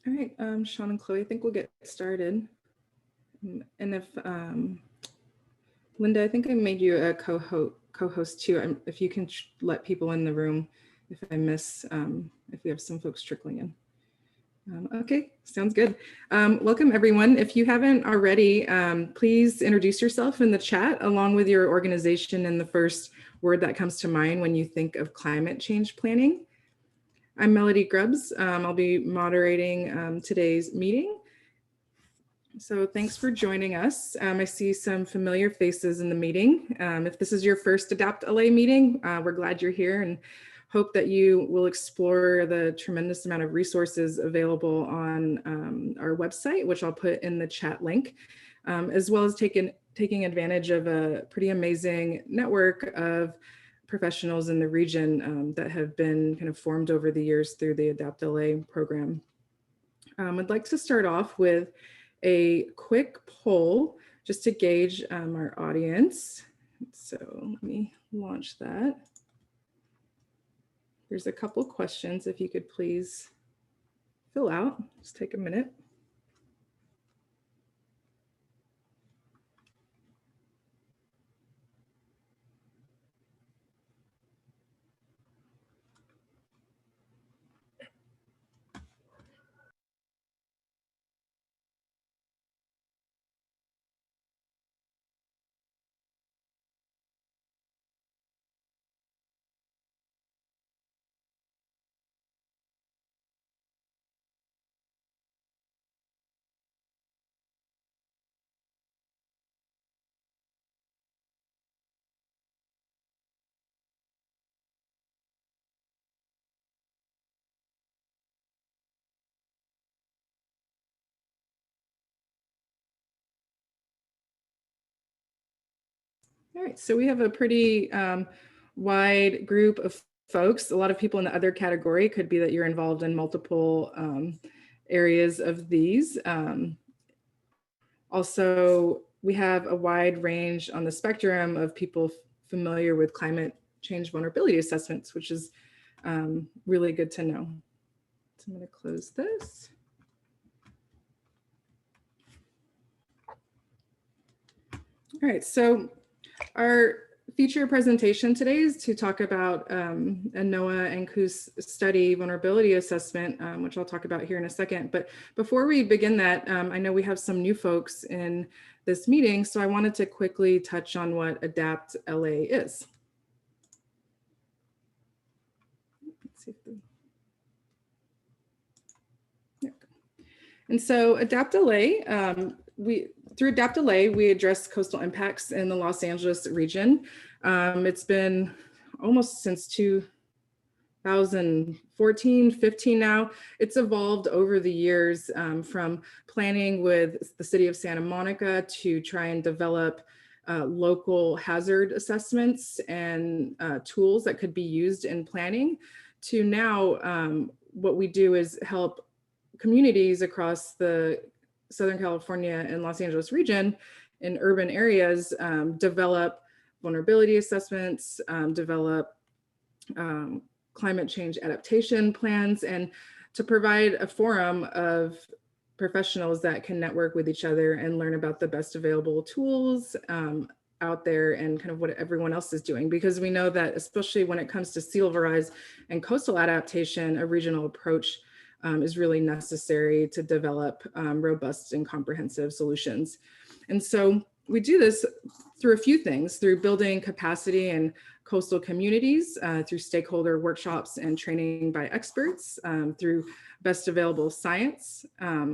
All right, Sean and Chloe, I think we'll get started. And if Linda, I think I made you a co-host too. If you can let people in the room, if I miss, if we have some folks trickling in. Okay, sounds good. Welcome everyone. If you haven't already, please introduce yourself in the chat along with your organization and the first word that comes to mind when you think of climate change planning. I'm Melody Grubbs. I'll be moderating today's meeting. So thanks for joining us. I see some familiar faces in the meeting. If this is your first AdaptLA meeting, we're glad you're here and hope that you will explore the tremendous amount of resources available on our website, which I'll put in the chat link, as well as taking advantage of a pretty amazing network of professionals in the region that have been kind of formed over the years through the AdaptLA program. I'd like to start off with a quick poll just to gauge our audience. So let me launch that. There's a couple questions if you could please fill out, just take a minute. All right, so we have a pretty wide group of folks. A lot of people in the other category could be that you're involved in multiple areas of these. Also, we have a wide range on the spectrum of people familiar with climate change vulnerability assessments, which is really good to know. So I'm going to close this. All right, so our feature presentation today is to talk about a NOAA and COOS study vulnerability assessment, which I'll talk about here in a second. But before we begin that, I know we have some new folks in this meeting, so I wanted to quickly touch on what AdaptLA is. Let's see if and so AdaptLA, through AdaptLA, we address coastal impacts in the Los Angeles region. It's been almost since 2014, 15 now. It's evolved over the years from planning with the city of Santa Monica to try and develop local hazard assessments and tools that could be used in planning, to now what we do is help communities across the Southern California and Los Angeles region in urban areas develop vulnerability assessments, develop climate change adaptation plans, and to provide a forum of professionals that can network with each other and learn about the best available tools out there and kind of what everyone else is doing. Because we know that especially when it comes to sea level rise and coastal adaptation, a regional approach is really necessary to develop robust and comprehensive solutions. And so we do this through a few things, through building capacity in coastal communities, through stakeholder workshops and training by experts, through best available science.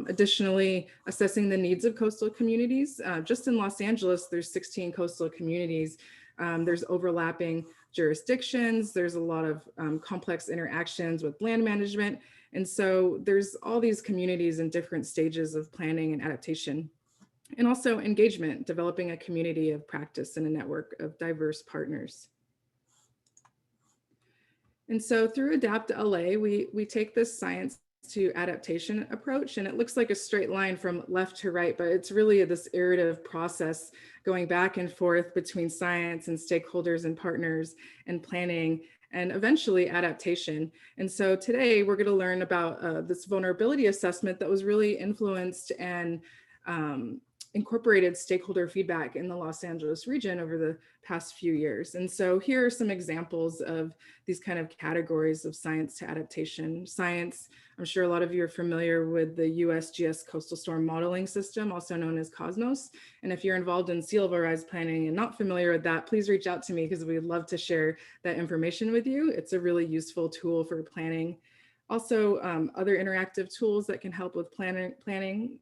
Additionally, assessing the needs of coastal communities. Just in Los Angeles, there's 16 coastal communities. There's overlapping jurisdictions. There's a lot of complex interactions with land management. And so there's all these communities in different stages of planning and adaptation. And also engagement, developing a community of practice and a network of diverse partners. And so through AdaptLA, we take this science to adaptation approach, and it looks like a straight line from left to right, but it's really this iterative process going back and forth between science and stakeholders and partners and planning and eventually adaptation. And so today we're going to learn about this vulnerability assessment that was really influenced and incorporated stakeholder feedback in the Los Angeles region over the past few years. And so here are some examples of these kind of categories of science to adaptation. Science, I'm sure a lot of you are familiar with the USGS Coastal Storm Modeling System, also known as COSMOS. And if you're involved in sea level rise planning and not familiar with that, please reach out to me because we'd love to share that information with you. It's a really useful tool for planning. Also, other interactive tools that can help with planning.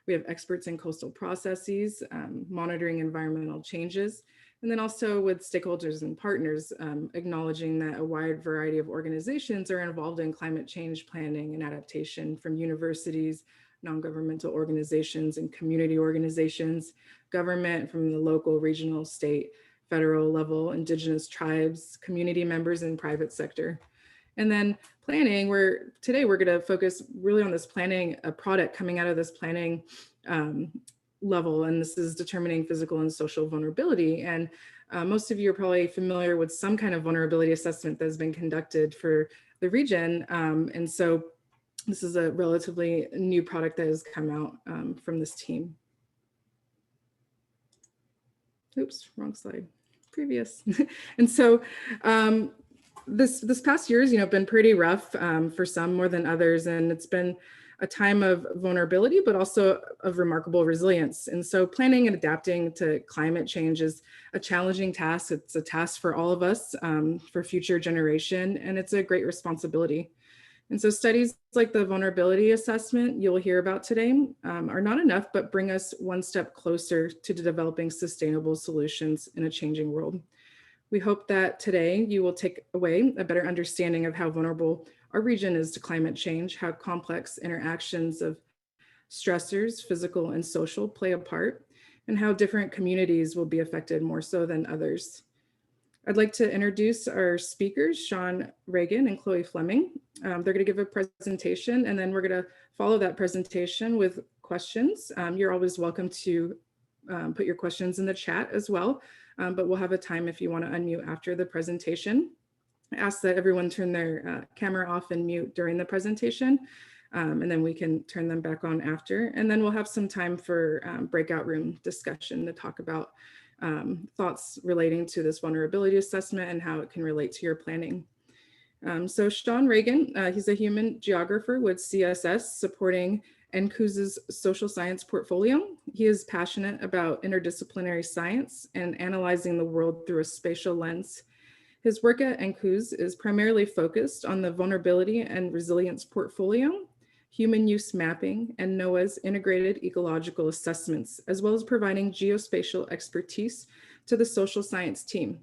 We have experts in coastal processes, monitoring environmental changes, and then also with stakeholders and partners, acknowledging that a wide variety of organizations are involved in climate change planning and adaptation, from universities, non-governmental organizations and community organizations, government from the local, regional, state, federal level, indigenous tribes, community members, and private sector. And then planning, today we're going to focus really on this planning, a product coming out of this planning level, and this is determining physical and social vulnerability. And most of you are probably familiar with some kind of vulnerability assessment that has been conducted for the region. And so this is a relatively new product that has come out from this team. Oops, wrong slide, previous. And so this past year has, been pretty rough for some more than others, and it's been a time of vulnerability, but also of remarkable resilience. And so planning and adapting to climate change is a challenging task. It's a task for all of us, for future generation, and it's a great responsibility. And so studies like the vulnerability assessment you'll hear about today are not enough, but bring us one step closer to developing sustainable solutions in a changing world. We hope that today you will take away a better understanding of how vulnerable our region is to climate change, how complex interactions of stressors, physical and social, play a part, and how different communities will be affected more so than others. I'd like to introduce our speakers, Sean Reagan and Chloe Fleming. They're going to give a presentation, and then we're going to follow that presentation with questions. You're always welcome to put your questions in the chat as well. But we'll have a time if you want to unmute after the presentation. I ask that everyone turn their camera off and mute during the presentation, and then we can turn them back on after. And then we'll have some time for breakout room discussion to talk about thoughts relating to this vulnerability assessment and how it can relate to your planning. So Sean Reagan, he's a human geographer with CSS supporting NCUS's social science portfolio. He is passionate about interdisciplinary science and analyzing the world through a spatial lens. His work at NCUS is primarily focused on the vulnerability and resilience portfolio, human use mapping, and NOAA's integrated ecological assessments, as well as providing geospatial expertise to the social science team.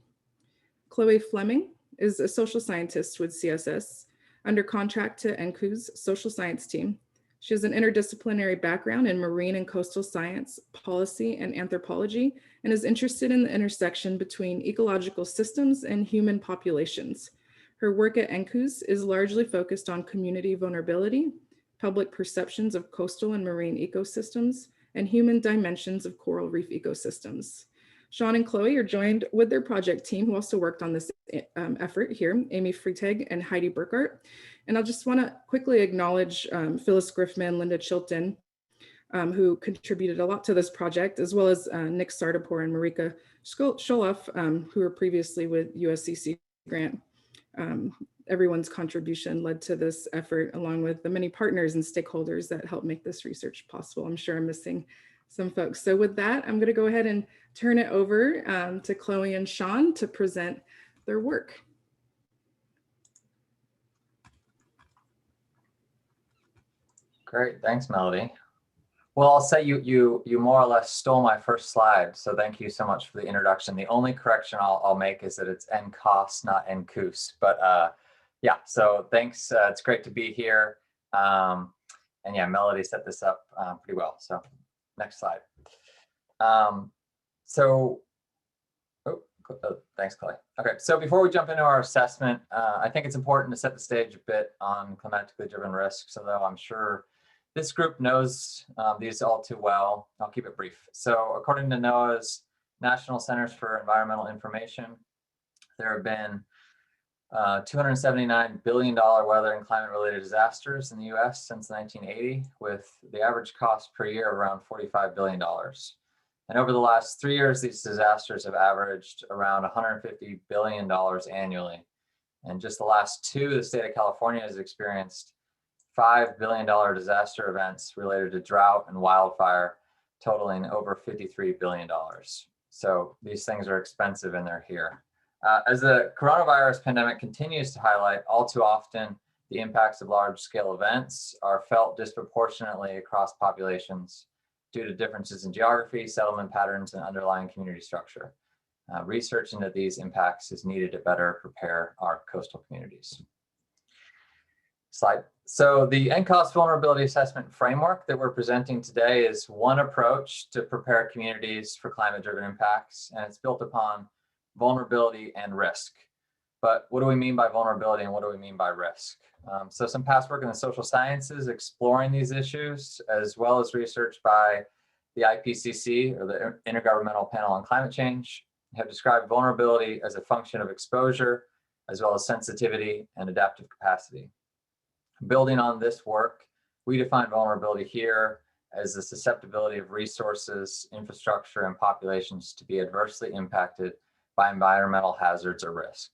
Chloe Fleming is a social scientist with CSS under contract to NCUS's social science team. She has an interdisciplinary background in marine and coastal science, policy, and anthropology, and is interested in the intersection between ecological systems and human populations. Her work at NCUS is largely focused on community vulnerability, public perceptions of coastal and marine ecosystems, and human dimensions of coral reef ecosystems. Sean and Chloe are joined with their project team who also worked on this effort here, Amy Freitag and Heidi Burkhardt. And I just want to quickly acknowledge Phyllis Griffman, Linda Chilton, who contributed a lot to this project, as well as Nick Sardapour and Marika Sholoff, who were previously with USCC grant. Everyone's contribution led to this effort, along with the many partners and stakeholders that helped make this research possible. I'm sure I'm missing some folks. So with that, I'm going to go ahead and turn it over to Chloe and Sean to present their work. Great, thanks, Melody. Well, I'll say you more or less stole my first slide, so thank you so much for the introduction. The only correction I'll make is that it's NCOS, not NCUS. But yeah, so thanks. It's great to be here. And yeah, Melody set this up pretty well. So next slide. Thanks, Chloe. Okay, so before we jump into our assessment, I think it's important to set the stage a bit on climatically driven risks, although I'm sure this group knows these all too well. I'll keep it brief. So according to NOAA's National Centers for Environmental Information, there have been $279 billion weather and climate-related disasters in the US since 1980, with the average cost per year around $45 billion. And over the last 3 years, these disasters have averaged around $150 billion annually. And just the last two, the state of California has experienced $5 billion disaster events related to drought and wildfire, totaling over $53 billion. So these things are expensive and they're here. As the coronavirus pandemic continues to highlight, all too often, the impacts of large-scale events are felt disproportionately across populations due to differences in geography, settlement patterns, and underlying community structure. Research into these impacts is needed to better prepare our coastal communities. Slide. So the NCOS vulnerability assessment framework that we're presenting today is one approach to prepare communities for climate-driven impacts, and it's built upon vulnerability and risk. But what do we mean by vulnerability and what do we mean by risk? So some past work in the social sciences exploring these issues, as well as research by the IPCC, or the Intergovernmental Panel on Climate Change, have described vulnerability as a function of exposure, as well as sensitivity and adaptive capacity. Building on this work, we define vulnerability here as the susceptibility of resources, infrastructure, and populations to be adversely impacted by environmental hazards or risk.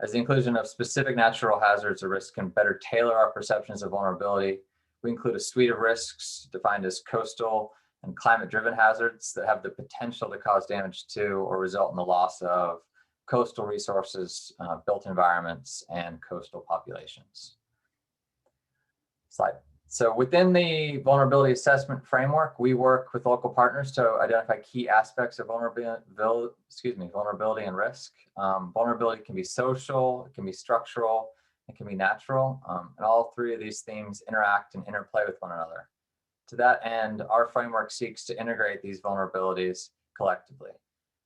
As the inclusion of specific natural hazards or risks can better tailor our perceptions of vulnerability, we include a suite of risks defined as coastal and climate-driven hazards that have the potential to cause damage to or result in the loss of coastal resources, built environments, and coastal populations. Slide. So within the vulnerability assessment framework, we work with local partners to identify key aspects of vulnerability and risk. Vulnerability can be social, it can be structural, it can be natural, and all three of these themes interact and interplay with one another. To that end, our framework seeks to integrate these vulnerabilities collectively.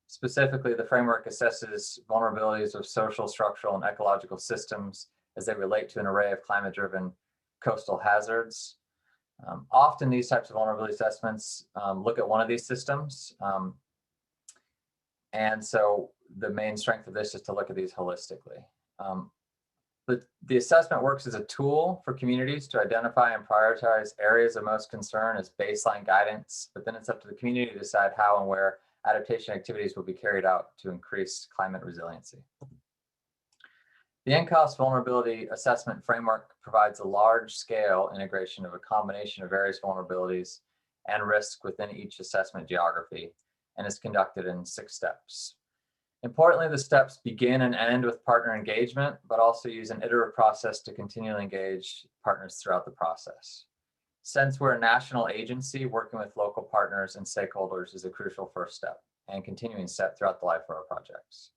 Specifically, the framework assesses vulnerabilities of social, structural, and ecological systems as they relate to an array of climate-driven coastal hazards. Often these types of vulnerability assessments look at one of these systems. And so the main strength of this is to look at these holistically. The assessment works as a tool for communities to identify and prioritize areas of most concern as baseline guidance, but then it's up to the community to decide how and where adaptation activities will be carried out to increase climate resiliency. The NCOS vulnerability assessment framework provides a large-scale integration of a combination of various vulnerabilities and risks within each assessment geography, and is conducted in 6 steps. Importantly, the steps begin and end with partner engagement, but also use an iterative process to continually engage partners throughout the process. Since we're a national agency, working with local partners and stakeholders is a crucial first step and continuing step throughout the life of our projects.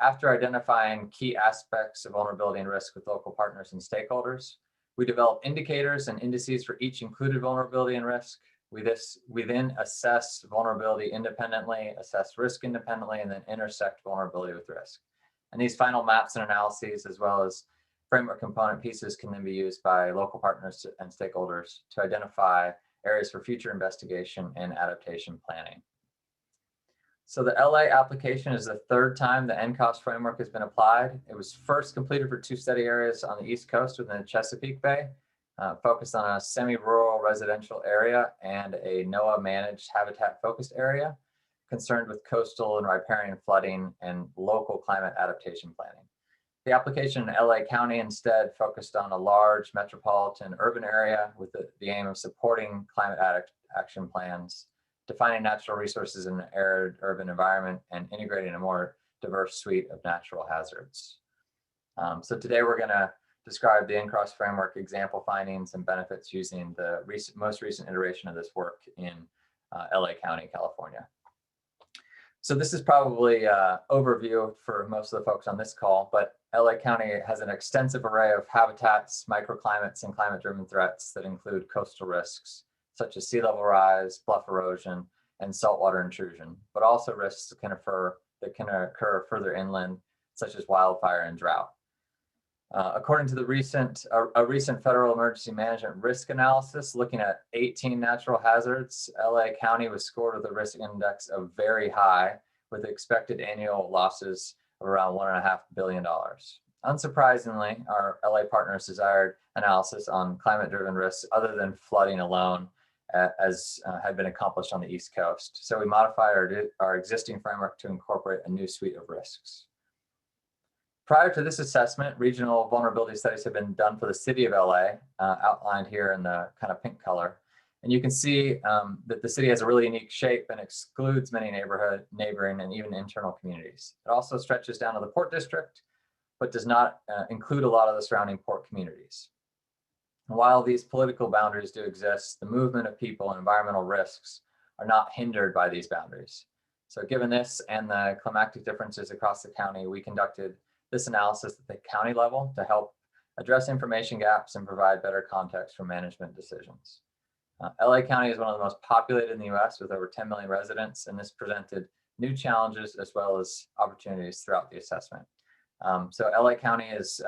After identifying key aspects of vulnerability and risk with local partners and stakeholders, we develop indicators and indices for each included vulnerability and risk. We then assess vulnerability independently, assess risk independently, and then intersect vulnerability with risk. And these final maps and analyses, as well as framework component pieces, can then be used by local partners and stakeholders to identify areas for future investigation and adaptation planning. So the LA application is the 3rd time the NCOS framework has been applied. It was first completed for 2 study areas on the East Coast within the Chesapeake Bay, focused on a semi-rural residential area and a NOAA-managed habitat-focused area concerned with coastal and riparian flooding and local climate adaptation planning. The application in LA County instead focused on a large metropolitan urban area with the aim of supporting climate action plans, defining natural resources in an arid urban environment, and integrating a more diverse suite of natural hazards. So today we're going to describe the NCOS framework example findings and benefits using the most recent iteration of this work in LA County, California. So this is probably an overview for most of the folks on this call, but LA County has an extensive array of habitats, microclimates, and climate-driven threats that include coastal risks, such as sea level rise, bluff erosion, and saltwater intrusion, but also risks that can occur further inland, such as wildfire and drought. According to a recent federal emergency management risk analysis looking at 18 natural hazards, LA County was scored with a risk index of very high, with expected annual losses of around $1.5 billion. Unsurprisingly, our LA partners desired analysis on climate-driven risks other than flooding alone, as had been accomplished on the East Coast. So we modified our existing framework to incorporate a new suite of risks. Prior to this assessment, regional vulnerability studies have been done for the city of LA, outlined here in the kind of pink color. And you can see that the city has a really unique shape and excludes many neighboring, and even internal communities. It also stretches down to the Port District, but does not include a lot of the surrounding port communities. And while these political boundaries do exist, the movement of people and environmental risks are not hindered by these boundaries. So given this and the climatic differences across the county, we conducted this analysis at the county level to help address information gaps and provide better context for management decisions. LA County is one of the most populated in the US with over 10 million residents, and this presented new challenges as well as opportunities throughout the assessment. So LA County is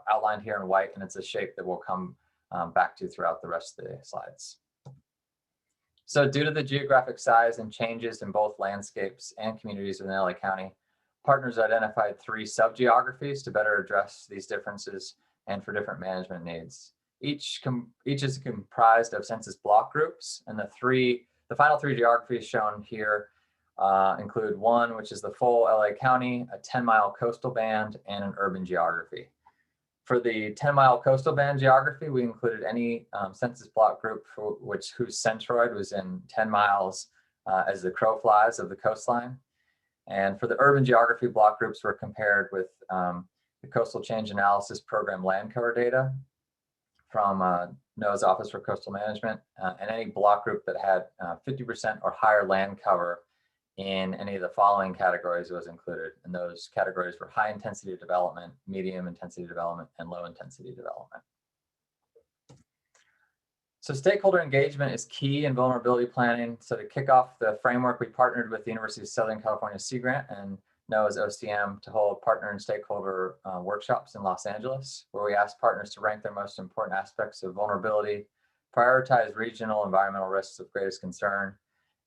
outlined here in white, and it's a shape that we'll come back to throughout the rest of the slides. So due to the geographic size and changes in both landscapes and communities within LA County, partners identified 3 subgeographies to better address these differences and for different management needs. Each is comprised of census block groups, and the final 3 geographies shown here include 1, which is the full LA County, a 10-mile coastal band, and an urban geography. For the 10-mile coastal band geography, we included any census block group whose centroid was in 10 miles as the crow flies of the coastline. And for the urban geography, block groups were compared with the Coastal Change Analysis Program land cover data from NOAA's Office for Coastal Management, and any block group that had 50% or higher land cover in any of the following categories was included. And those categories were high intensity development, medium intensity development, and low intensity development. So stakeholder engagement is key in vulnerability planning. So to kick off the framework, we partnered with the University of Southern California Sea Grant and NOAA's OCM to hold partner and stakeholder workshops in Los Angeles, where we asked partners to rank their most important aspects of vulnerability, prioritize regional environmental risks of greatest concern,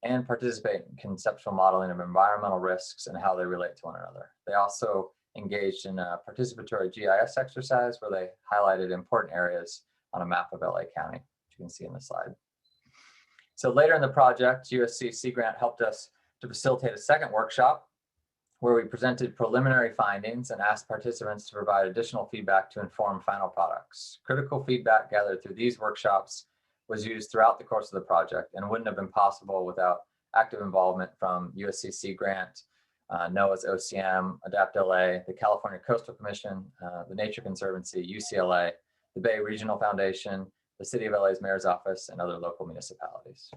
and participate in conceptual modeling of environmental risks and how they relate to one another. They also engaged in a participatory GIS exercise where they highlighted important areas on a map of LA County, which you can see in the slide. So later in the project, USC Sea Grant helped us to facilitate a second workshop where we presented preliminary findings and asked participants to provide additional feedback to inform final products. Critical feedback gathered through these workshops was used throughout the course of the project and wouldn't have been possible without active involvement from USC Sea Grant, NOAA's OCM, AdaptLA, the California Coastal Commission, the Nature Conservancy, UCLA, the Bay Regional Foundation, the City of LA's Mayor's Office, and other local municipalities.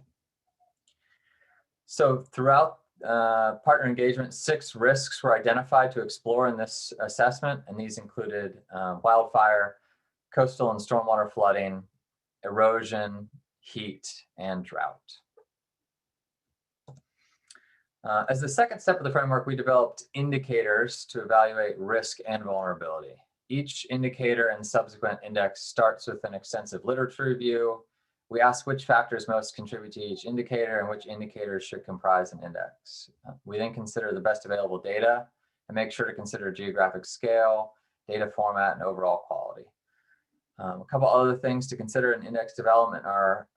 So throughout partner engagement, 6 risks were identified to explore in this assessment, and these included wildfire, coastal and stormwater flooding, erosion, heat, and drought. As the second step of the framework, we developed indicators to evaluate risk and vulnerability. Each indicator and subsequent index starts with an extensive literature review. We ask which factors most contribute to each indicator and which indicators should comprise an index. We then consider the best available data and make sure to consider geographic scale, data format, and overall quality. A couple other things to consider in index development are,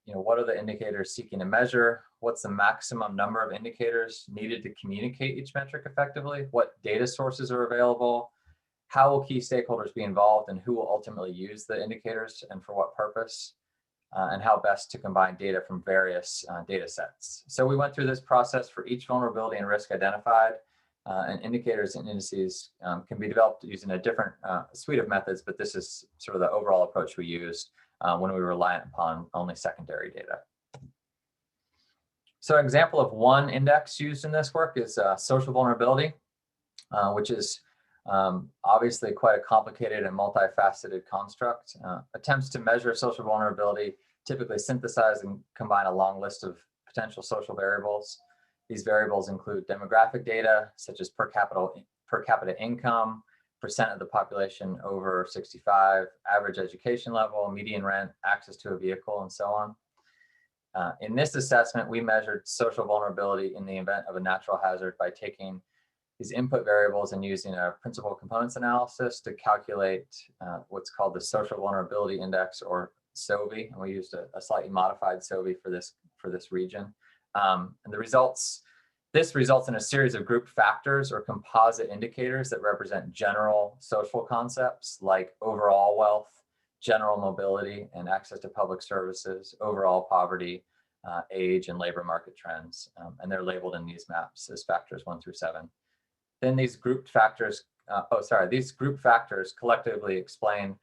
what are the indicators seeking to measure? What's the maximum number of indicators needed to communicate each metric effectively? What data sources are available? How will key stakeholders be involved, and who will ultimately use the indicators and for what purpose? And how best to combine data from various data sets. So we went through this process for each vulnerability and risk identified, and indicators and indices can be developed using a different suite of methods, but this is sort of the overall approach we used when we were reliant upon only secondary data. So an example of one index used in this work is social vulnerability, which is obviously quite a complicated and multifaceted construct. Attempts to measure social vulnerability typically synthesize and combine a long list of potential social variables. These variables include demographic data, such as per capita income, percent of the population over 65, average education level, median rent, access to a vehicle, and so on. In this assessment, we measured social vulnerability in the event of a natural hazard by taking these input variables and using a principal components analysis to calculate what's called the social vulnerability index, or SOVI, and we used a slightly modified SOVI for this region. And this results in a series of group factors or composite indicators that represent general social concepts like overall wealth, general mobility and access to public services, overall poverty, age, and labor market trends. And they're labeled in these maps as factors 1 through 7. Then these group factors, these group factors collectively explain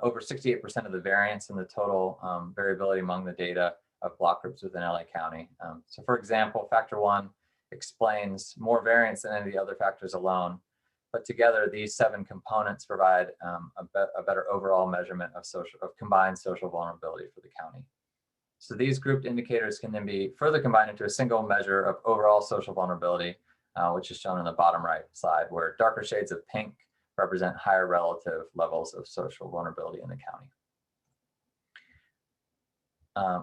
over 68% of the variance in the total variability among the data of block groups within LA County. So for example, factor 1 explains more variance than any of the other factors alone, but together these 7 components provide a better overall measurement of combined social vulnerability for the county. So these grouped indicators can then be further combined into a single measure of overall social vulnerability, which is shown on the bottom right side, where darker shades of pink represent higher relative levels of social vulnerability in the county.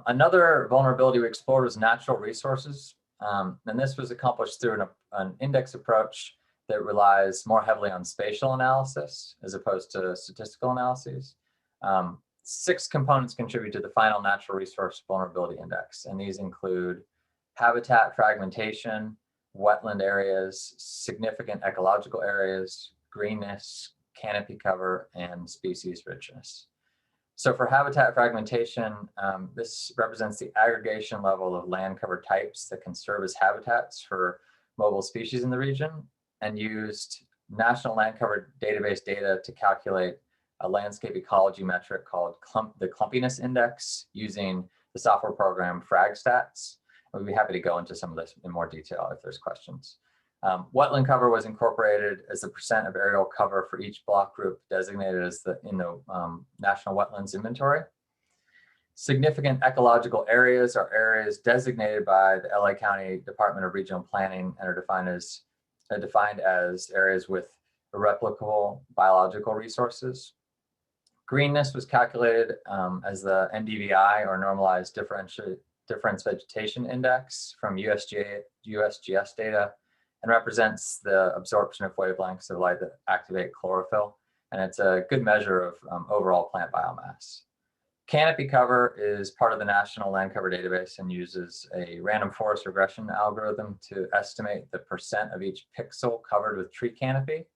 Another vulnerability we explored was natural resources. And this was accomplished through an index approach that relies more heavily on spatial analysis as opposed to statistical analyses. 6 components contribute to the final natural resource vulnerability index, and these include habitat fragmentation, wetland areas, significant ecological areas, greenness, canopy cover, and species richness. So for habitat fragmentation, this represents the aggregation level of land cover types that can serve as habitats for mobile species in the region, and used National Land Cover Database data to calculate a landscape ecology metric called the clumpiness index using the software program FragStats. We'd be happy to go into some of this in more detail if there's questions. Wetland cover was incorporated as the percent of aerial cover for each block group designated as in the National Wetlands Inventory. Significant ecological areas are areas designated by the LA County Department of Regional Planning and are defined as areas with irreplicable biological resources. Greenness was calculated as the NDVI, or Normalized Difference Vegetation Index, from USGS data, and represents the absorption of wavelengths of light that activate chlorophyll, and it's a good measure of overall plant biomass. Canopy cover is part of the National Land Cover Database and uses a random forest regression algorithm to estimate the percent of each pixel covered with tree canopy.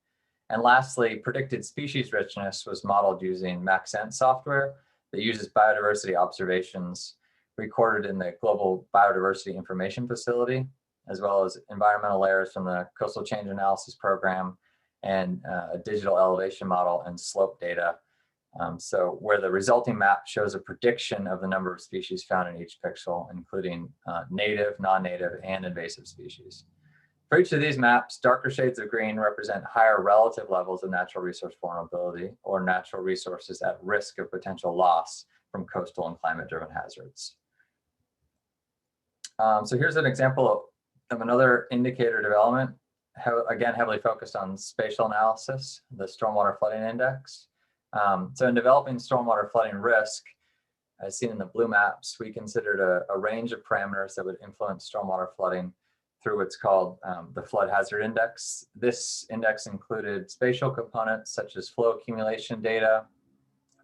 And lastly, predicted species richness was modeled using Maxent software that uses biodiversity observations recorded in the Global Biodiversity Information Facility, as well as environmental layers from the Coastal Change Analysis Program and a digital elevation model and slope data. So where the resulting map shows a prediction of the number of species found in each pixel, including native, non-native, and invasive species. For each of these maps, darker shades of green represent higher relative levels of natural resource vulnerability, or natural resources at risk of potential loss from coastal and climate-driven hazards. So here's an example of another indicator development, again, heavily focused on spatial analysis, the Stormwater Flooding Index. So in developing stormwater flooding risk, as seen in the blue maps, we considered a range of parameters that would influence stormwater flooding through what's called the Flood Hazard Index. This index included spatial components such as flow accumulation data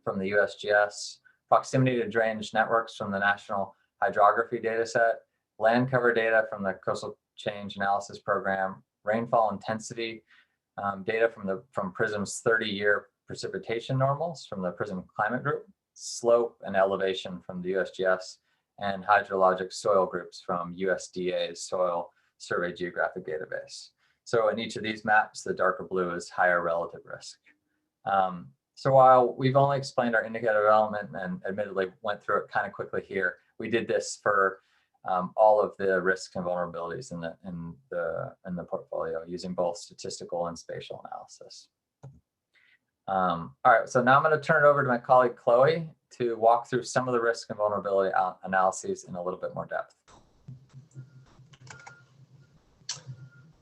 from the USGS, proximity to drainage networks from the National Hydrography Dataset, land cover data from the Coastal Change Analysis Program, rainfall intensity data from PRISM's 30-year precipitation normals from the PRISM Climate Group, slope and elevation from the USGS, and hydrologic soil groups from USDA's Soil Survey Geographic Database. So in each of these maps, the darker blue is higher relative risk. So while we've only explained our indicator development and admittedly went through it kind of quickly here, we did this for all of the risks and vulnerabilities in the portfolio using both statistical and spatial analysis. All right, so now I'm going to turn it over to my colleague Chloe to walk through some of the risk and vulnerability analyses in a little bit more depth.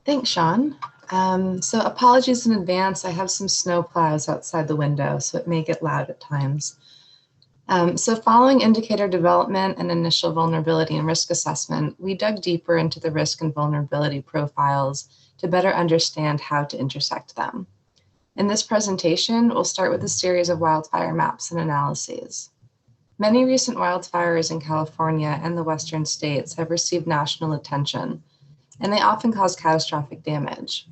Thanks, Sean. So apologies in advance. I have some snow plows outside the window, so it may get loud at times. So following indicator development and initial vulnerability and risk assessment, we dug deeper into the risk and vulnerability profiles to better understand how to intersect them. In this presentation, we'll start with a series of wildfire maps and analyses. Many recent wildfires in California and the western states have received national attention, and they often cause catastrophic damage.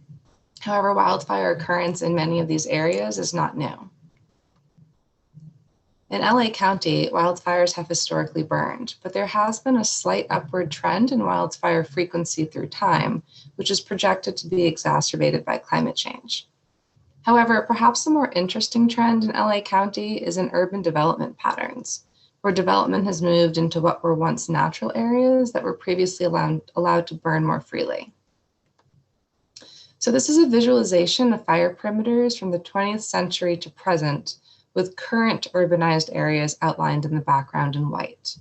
However, wildfire occurrence in many of these areas is not new. In LA County, wildfires have historically burned, but there has been a slight upward trend in wildfire frequency through time, which is projected to be exacerbated by climate change. However, perhaps the more interesting trend in LA County is in urban development patterns, where development has moved into what were once natural areas that were previously allowed to burn more freely. So this is a visualization of fire perimeters from the 20th century to present, with current urbanized areas outlined in the background in white.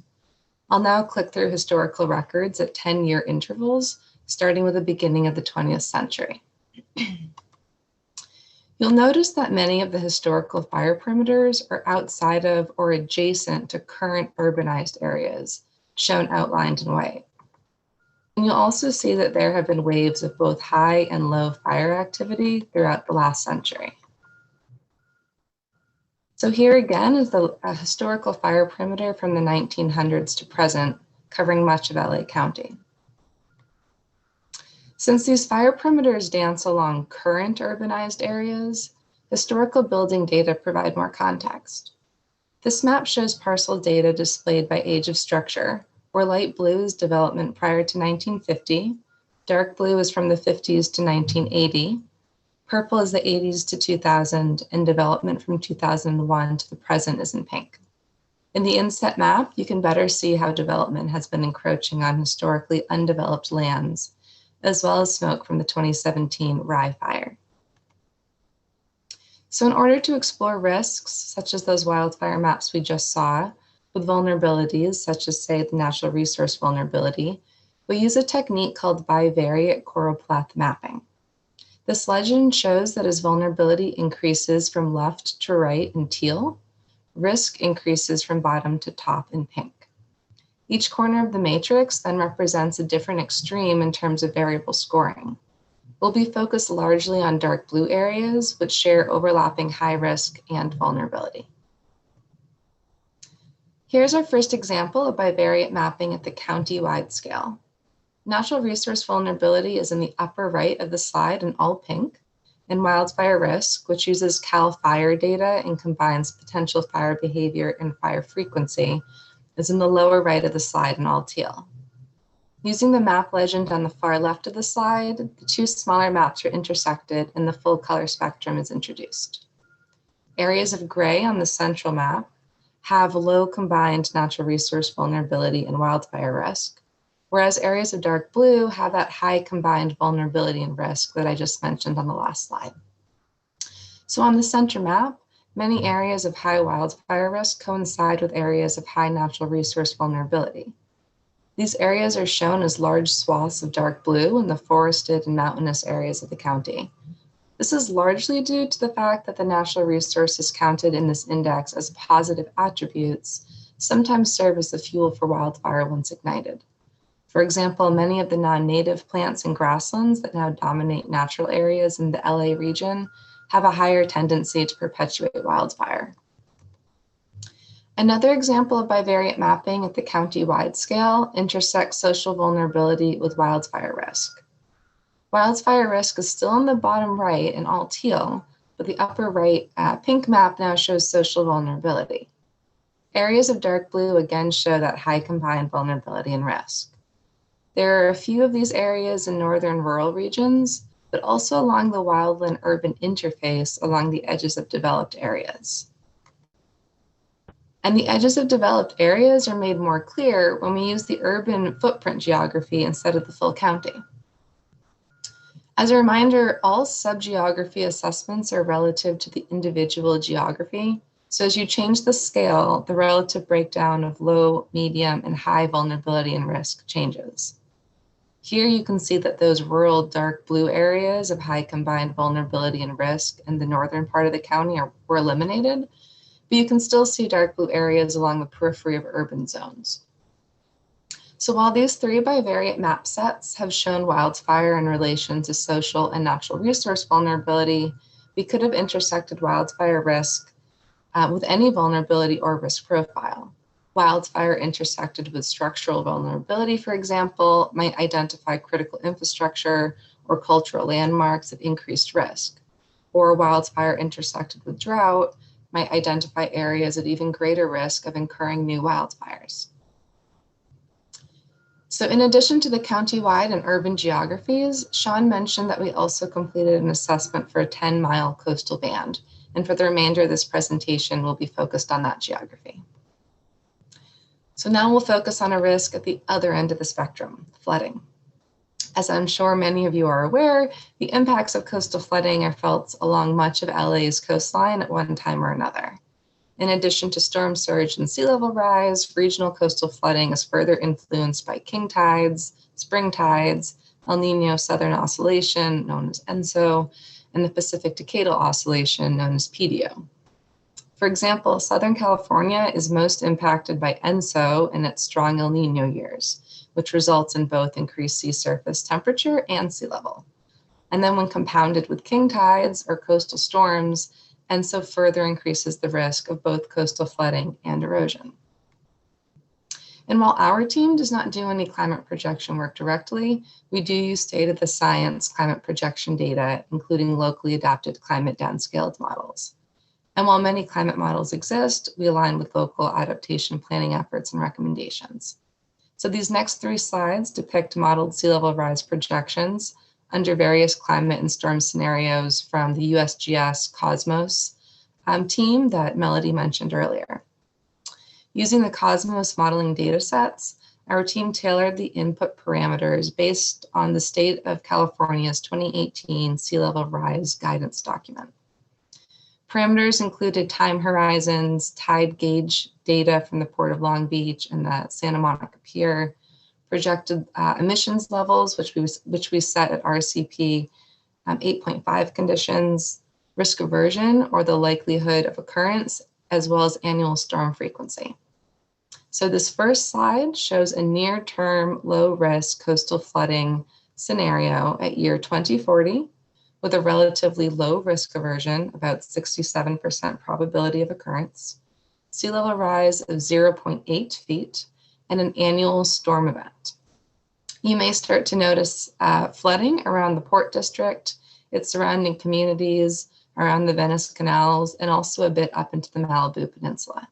I'll now click through historical records at 10-year intervals, starting with the beginning of the 20th century. You'll notice that many of the historical fire perimeters are outside of or adjacent to current urbanized areas, shown outlined in white. And you'll also see that there have been waves of both high and low fire activity throughout the last century. So here again is a historical fire perimeter from the 1900s to present, covering much of LA County. Since these fire perimeters dance along current urbanized areas, historical building data provide more context. This map shows parcel data displayed by age of structure, where light blue is development prior to 1950, dark blue is from the 50s to 1980, purple is the 80s to 2000, and development from 2001 to the present is in pink. In the inset map, you can better see how development has been encroaching on historically undeveloped lands, as well as smoke from the 2017 Rye Fire. So in order to explore risks, such as those wildfire maps we just saw, with vulnerabilities, such as, say, the natural resource vulnerability, we use a technique called bivariate choropleth mapping. This legend shows that as vulnerability increases from left to right in teal, risk increases from bottom to top in pink. Each corner of the matrix then represents a different extreme in terms of variable scoring. We'll be focused largely on dark blue areas, which share overlapping high risk and vulnerability. Here's our first example of bivariate mapping at the county-wide scale. Natural resource vulnerability is in the upper right of the slide in all pink, and wildfire risk, which uses CAL FIRE data and combines potential fire behavior and fire frequency, is in the lower right of the slide in all teal. Using the map legend on the far left of the slide, the two smaller maps are intersected and the full color spectrum is introduced. Areas of gray on the central map have low combined natural resource vulnerability and wildfire risk, whereas areas of dark blue have that high combined vulnerability and risk that I just mentioned on the last slide. So on the center map, many areas of high wildfire risk coincide with areas of high natural resource vulnerability. These areas are shown as large swaths of dark blue in the forested and mountainous areas of the county. This is largely due to the fact that the natural resources counted in this index as positive attributes sometimes serve as the fuel for wildfire once ignited. For example, many of the non-native plants and grasslands that now dominate natural areas in the LA region have a higher tendency to perpetuate wildfire. Another example of bivariate mapping at the county-wide scale intersects social vulnerability with wildfire risk. Wildfire risk is still in the bottom right in all teal, but the upper right pink map now shows social vulnerability. Areas of dark blue again show that high combined vulnerability and risk. There are a few of these areas in northern rural regions, but also along the wildland-urban interface along the edges of developed areas. And the edges of developed areas are made more clear when we use the urban footprint geography instead of the full county. As a reminder, all subgeography assessments are relative to the individual geography. So as you change the scale, the relative breakdown of low, medium, and high vulnerability and risk changes. Here you can see that those rural dark blue areas of high combined vulnerability and risk in the northern part of the county were eliminated but you can still see dark blue areas along the periphery of urban zones. So while these 3 bivariate map sets have shown wildfire in relation to social and natural resource vulnerability, we could have intersected wildfire risk with any vulnerability or risk profile. Wildfire intersected with structural vulnerability, for example, might identify critical infrastructure or cultural landmarks of increased risk. Or wildfire intersected with drought might identify areas at even greater risk of incurring new wildfires. So in addition to the county-wide and urban geographies, Sean mentioned that we also completed an assessment for a 10-mile coastal band. And for the remainder of this presentation, we'll be focused on that geography. So now we'll focus on a risk at the other end of the spectrum, flooding. As I'm sure many of you are aware, the impacts of coastal flooding are felt along much of LA's coastline at one time or another. In addition to storm surge and sea level rise, regional coastal flooding is further influenced by king tides, spring tides, El Nino Southern Oscillation, known as ENSO, and the Pacific Decadal Oscillation, known as PDO. For example, Southern California is most impacted by ENSO in its strong El Nino years, which results in both increased sea surface temperature and sea level. And then when compounded with king tides or coastal storms, ENSO further increases the risk of both coastal flooding and erosion. And while our team does not do any climate projection work directly, we do use state-of-the-science climate projection data, including locally adapted climate downscaled models. And while many climate models exist, we align with local adaptation planning efforts and recommendations. So these next 3 slides depict modeled sea level rise projections under various climate and storm scenarios from the USGS Cosmos team that Melody mentioned earlier. Using the Cosmos modeling data sets, our team tailored the input parameters based on the state of California's 2018 sea level rise guidance document. Parameters included time horizons, tide gauge data from the Port of Long Beach and the Santa Monica Pier, projected emissions levels, which we set at RCP 8.5 conditions, risk aversion or the likelihood of occurrence, as well as annual storm frequency. So this first slide shows a near-term low-risk coastal flooding scenario at year 2040 with a relatively low risk aversion, about 67% probability of occurrence, sea level rise of 0.8 feet, and an annual storm event. You may start to notice flooding around the Port District, its surrounding communities, around the Venice canals, and also a bit up into the Malibu Peninsula.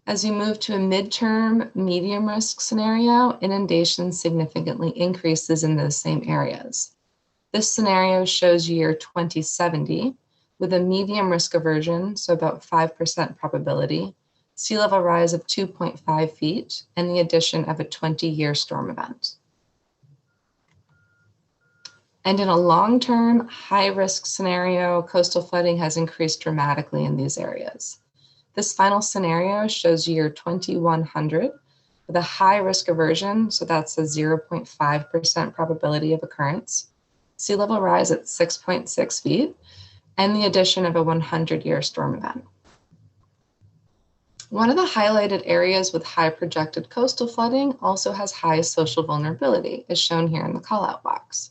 As we move to a midterm medium risk scenario, inundation significantly increases in those same areas. This scenario shows year 2070 with a medium risk aversion, so about 5% probability, sea level rise of 2.5 feet, and the addition of a 20-year storm event. And in a long-term, high-risk scenario, coastal flooding has increased dramatically in these areas. This final scenario shows year 2100 with a high risk aversion, so that's a 0.5% probability of occurrence, sea level rise at 6.6 feet, and the addition of a 100-year storm event. One of the highlighted areas with high projected coastal flooding also has high social vulnerability, as shown here in the callout box.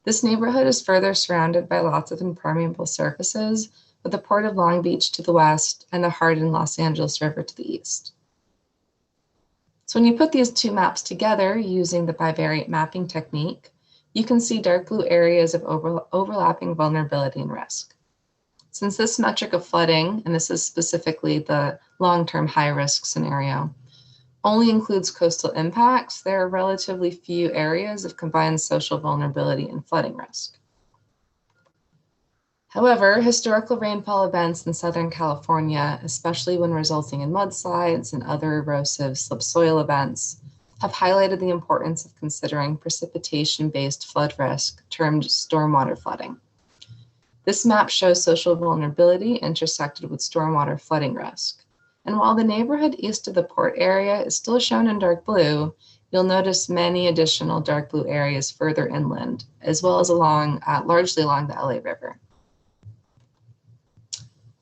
This neighborhood is further surrounded by lots of impermeable surfaces, with the Port of Long Beach to the west and the hardened Los Angeles River to the east. So when you put these two maps together using the bivariate mapping technique, you can see dark blue areas of overlapping vulnerability and risk. Since this metric of flooding, and this is specifically the long-term high-risk scenario, only includes coastal impacts, there are relatively few areas of combined social vulnerability and flooding risk. However, historical rainfall events in Southern California, especially when resulting in mudslides and other erosive subsoil events, have highlighted the importance of considering precipitation-based flood risk, termed stormwater flooding. This map shows social vulnerability intersected with stormwater flooding risk. And while the neighborhood east of the port area is still shown in dark blue, you'll notice many additional dark blue areas further inland, as well as largely along the LA River.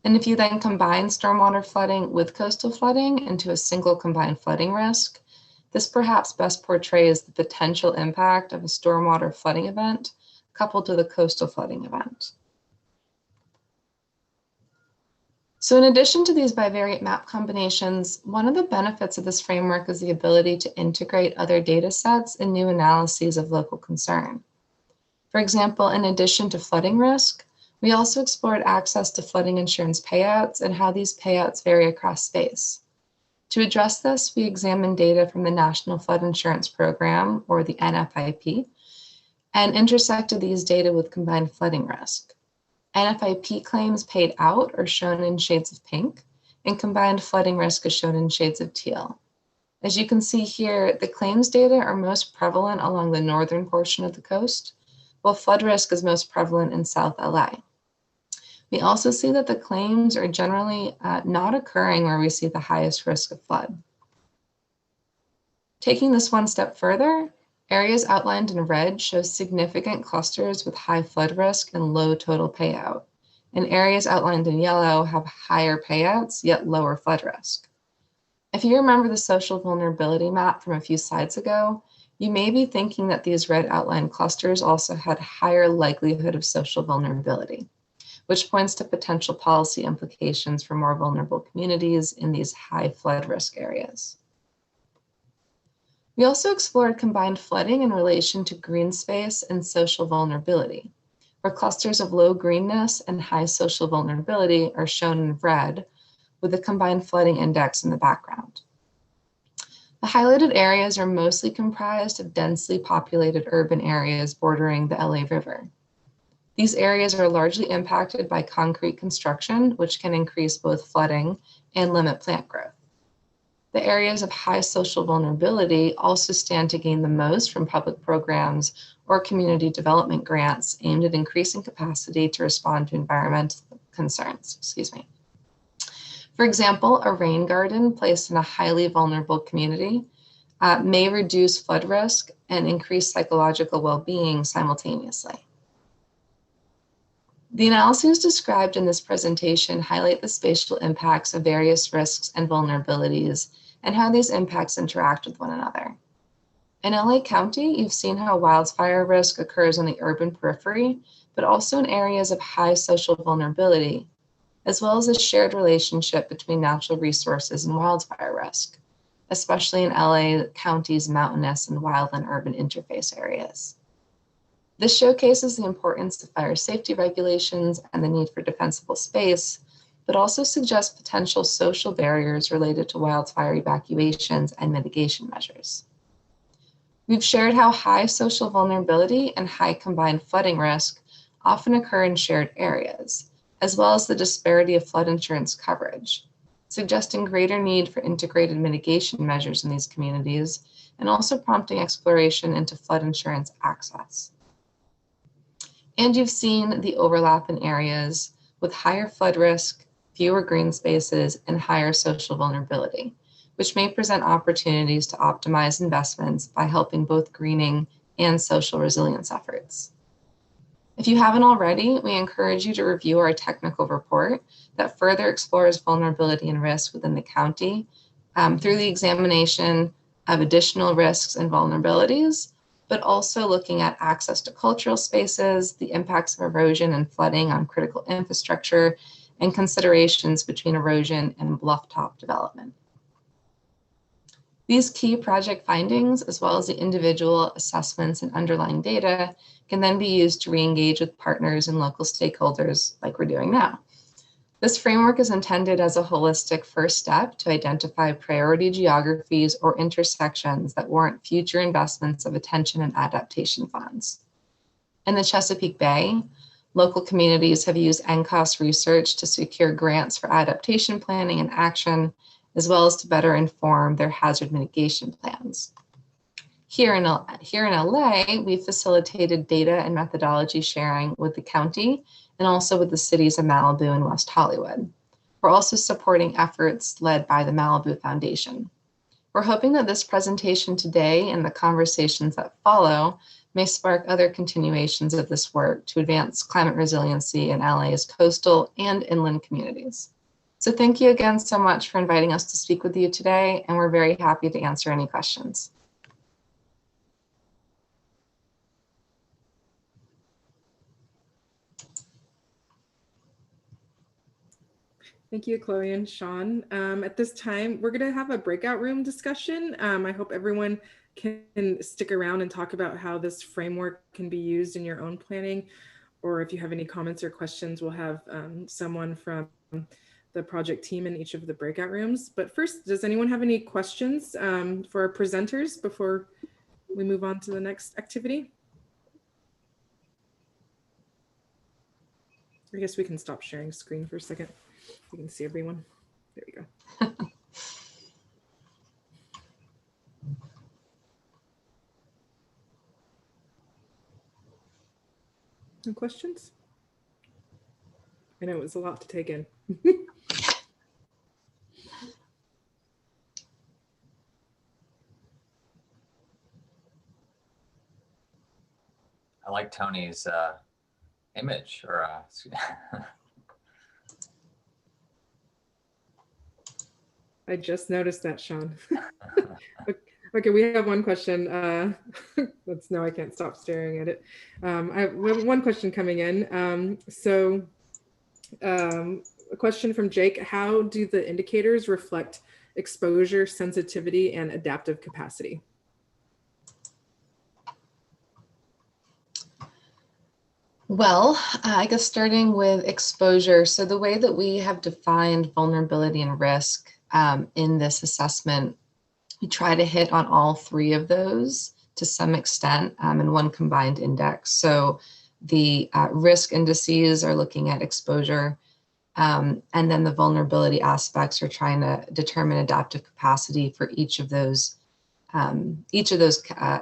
And if you then combine stormwater flooding with coastal flooding into a single combined flooding risk, this perhaps best portrays the potential impact of a stormwater flooding event coupled with a coastal flooding event. So in addition to these bivariate map combinations, one of the benefits of this framework is the ability to integrate other data sets and new analyses of local concern. For example, in addition to flooding risk, we also explored access to flooding insurance payouts and how these payouts vary across space. To address this, we examined data from the National Flood Insurance Program, or the NFIP, and intersected these data with combined flooding risk. NFIP claims paid out are shown in shades of pink, and combined flooding risk is shown in shades of teal. As you can see here, the claims data are most prevalent along the northern portion of the coast, while flood risk is most prevalent in South LA. We also see that the claims are generally not occurring where we see the highest risk of flood. Taking this one step further, areas outlined in red show significant clusters with high flood risk and low total payout, and areas outlined in yellow have higher payouts yet lower flood risk. If you remember the social vulnerability map from a few slides ago, you may be thinking that these red outlined clusters also had higher likelihood of social vulnerability, which points to potential policy implications for more vulnerable communities in these high flood risk areas. We also explored combined flooding in relation to green space and social vulnerability, where clusters of low greenness and high social vulnerability are shown in red with a combined flooding index in the background. The highlighted areas are mostly comprised of densely populated urban areas bordering the LA River. These areas are largely impacted by concrete construction, which can increase both flooding and limit plant growth. The areas of high social vulnerability also stand to gain the most from public programs or community development grants aimed at increasing capacity to respond to environmental concerns. For example, a rain garden placed in a highly vulnerable community may reduce flood risk and increase psychological well-being simultaneously. The analyses described in this presentation highlight the spatial impacts of various risks and vulnerabilities and how these impacts interact with one another. In LA County, you've seen how wildfire risk occurs on the urban periphery, but also in areas of high social vulnerability, as well as a shared relationship between natural resources and wildfire risk, especially in LA County's mountainous and wildland urban interface areas. This showcases the importance of fire safety regulations and the need for defensible space, but also suggests potential social barriers related to wildfire evacuations and mitigation measures. We've shared how high social vulnerability and high combined flooding risk often occur in shared areas, as well as the disparity of flood insurance coverage, suggesting greater need for integrated mitigation measures in these communities, and also prompting exploration into flood insurance access. And you've seen the overlap in areas with higher flood risk, fewer green spaces, and higher social vulnerability, which may present opportunities to optimize investments by helping both greening and social resilience efforts. If you haven't already, we encourage you to review our technical report that further explores vulnerability and risk within the county through the examination of additional risks and vulnerabilities, but also looking at access to cultural spaces, the impacts of erosion and flooding on critical infrastructure, and considerations between erosion and bluff top development. These key project findings, as well as the individual assessments and underlying data, can then be used to re-engage with partners and local stakeholders like we're doing now. This framework is intended as a holistic first step to identify priority geographies or intersections that warrant future investments of attention and adaptation funds. In the Chesapeake Bay, local communities have used NCOS research to secure grants for adaptation planning and action, as well as to better inform their hazard mitigation plans. Here in LA, we facilitated data and methodology sharing with the county and also with the cities of Malibu and West Hollywood. We're also supporting efforts led by the Malibu Foundation. We're hoping that this presentation today and the conversations that follow may spark other continuations of this work to advance climate resiliency in LA's coastal and inland communities. So thank you again so much for inviting us to speak with you today, and we're very happy to answer any questions. Thank you, Chloe and Sean. At this time, we're going to have a breakout room discussion. I hope everyone can stick around and talk about how this framework can be used in your own planning, or if you have any comments or questions, we'll have someone from the project team in each of the breakout rooms. But first, does anyone have any questions for our presenters before we move on to the next activity? I guess we can stop sharing screen for a second. You can see everyone. There we go. No questions? I know it was a lot to take in. I like Tony's image, or I just noticed that, Sean. Okay, we have one question. No, I can't stop staring at it. We have one question coming in. A question from Jake: how do the indicators reflect exposure, sensitivity, and adaptive capacity? Well, I guess starting with exposure. So the way that we have defined vulnerability and risk in this assessment, we try to hit on all three of those to some extent in one combined index. So the risk indices are looking at exposure, and then the vulnerability aspects are trying to determine adaptive capacity for each of those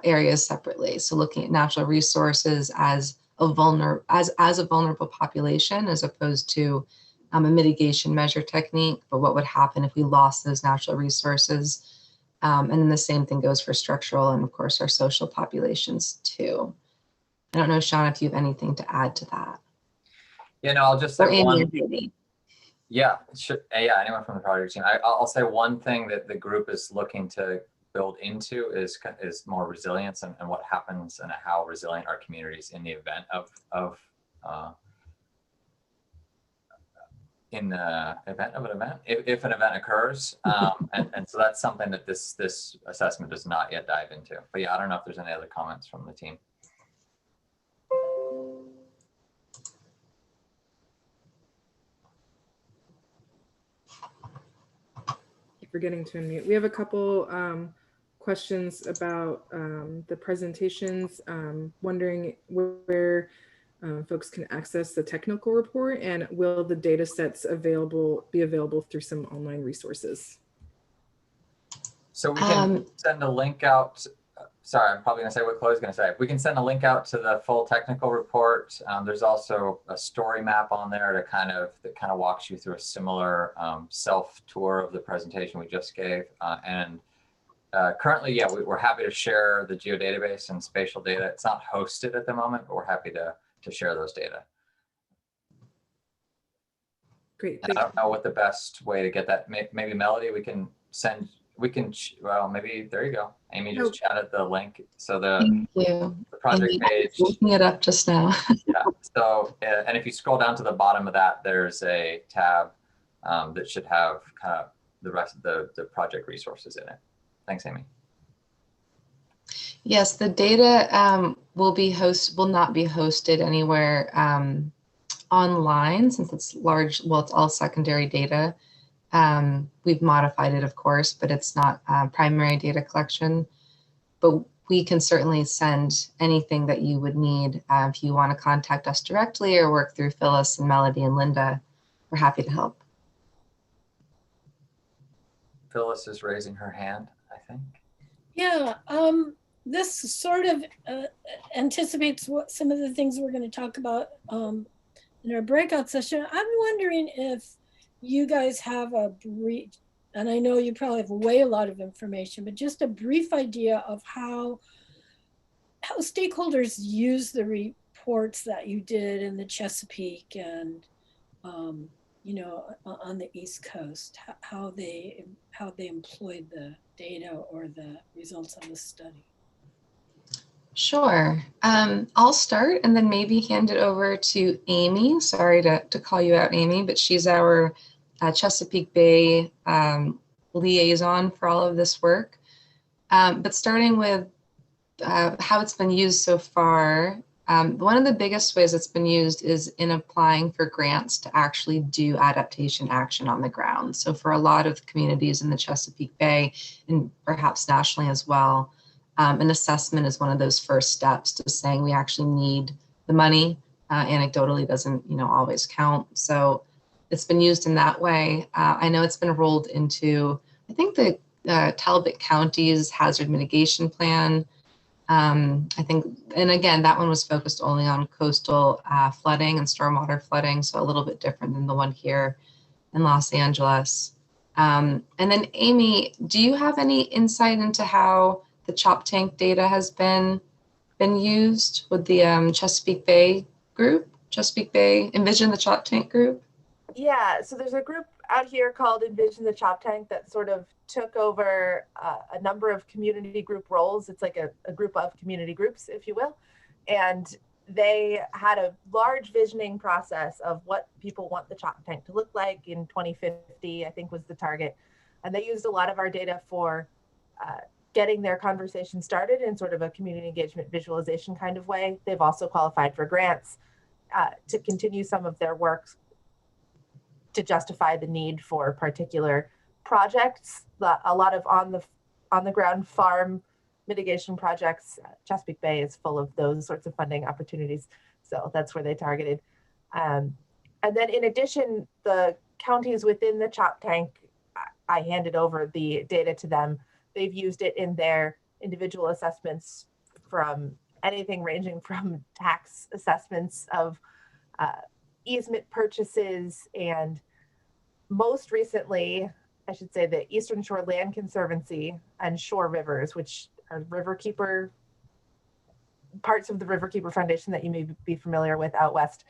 areas separately. So looking at natural resources as a vulnerable population, as opposed to a mitigation measure technique, but what would happen if we lost those natural resources. And then the same thing goes for structural and of course our social populations too. I don't know, Sean, if you have anything to add to that. Yeah, no, I'll just say one. Maybe. Yeah, yeah, anyone from the project team. I'll say one thing that the group is looking to build into is more resilience and what happens and how resilient our communities in the event if an event occurs, and so that's something that this assessment does not yet dive into. But yeah, I don't know if there's any other comments from the team. Forgetting to unmute. We have a couple questions about the presentations, wondering where folks can access the technical report, and will the data sets be available through some online resources? So we can send a link out. Sorry, I'm probably going to say what Chloe's going to say. We can send a link out to the full technical report. There's also a story map on there that kind of walks you through a similar self tour of the presentation we just gave. Currently, yeah, we're happy to share the geodatabase and spatial data. It's not hosted at the moment, but we're happy to share those data. Great. I don't know what the best way to get that. Maybe Melody, well, maybe there you go. Amy just chatted the link. So the project page. Looking it up just now. Yeah. So, and if you scroll down to the bottom of that, there's a tab that should have kind of the rest of the project resources in it. Thanks, Amy. Yes, the data will not be hosted anywhere online, since it's large. Well, it's all secondary data. We've modified it, of course, but it's not primary data collection. But we can certainly send anything that you would need. If you want to contact us directly or work through Phyllis and Melody and Linda, we're happy to help. Phyllis is raising her hand, I think. Yeah, this sort of anticipates what some of the things we're going to talk about in our breakout session. I'm wondering if you guys have a brief, and I know you probably have a lot of information, but just a brief idea of how stakeholders use the reports that you did in the Chesapeake and you know, on the East Coast, how they employed the data or the results of the study? Sure. I'll start and then maybe hand it over to Amy. Sorry to call you out, Amy, but she's our Chesapeake Bay liaison for all of this work. But starting with how it's been used so far, one of the biggest ways it's been used is in applying for grants to actually do adaptation action on the ground. So for a lot of communities in the Chesapeake Bay and perhaps nationally as well, an assessment is one of those first steps to saying we actually need the money. Anecdotally doesn't, you know, always count. So it's been used in that way. I know it's been rolled into, I think the Talbot County's hazard mitigation plan. I think, and again, that one was focused only on coastal flooding and stormwater flooding, so a little bit different than the one here in Los Angeles. And then Amy, do you have any insight into how the chop tank data has been used with the Chesapeake Bay group, Chesapeake Bay Envision the Chop Tank group? Yeah, so there's a group out here called Envision the Chop Tank that sort of took over a number of community group roles. It's like a group of community groups, if you will. And they had a large visioning process of what people want the chop tank to look like in 2050, I think was the target. And they used a lot of our data for getting their conversation started in sort of a community engagement visualization kind of way. They've also qualified for grants to continue some of their work to justify the need for particular projects. A lot of on the ground farm mitigation projects. Chesapeake Bay is full of those sorts of funding opportunities. So that's where they targeted. And then in addition, the counties within the chop tank, I handed over the data to them. They've used it in their individual assessments, from anything ranging from tax assessments of easement purchases, and most recently, I should say, the Eastern Shore Land Conservancy and Shore Rivers, which are riverkeeper, parts of the Riverkeeper Foundation that you may be familiar with out west,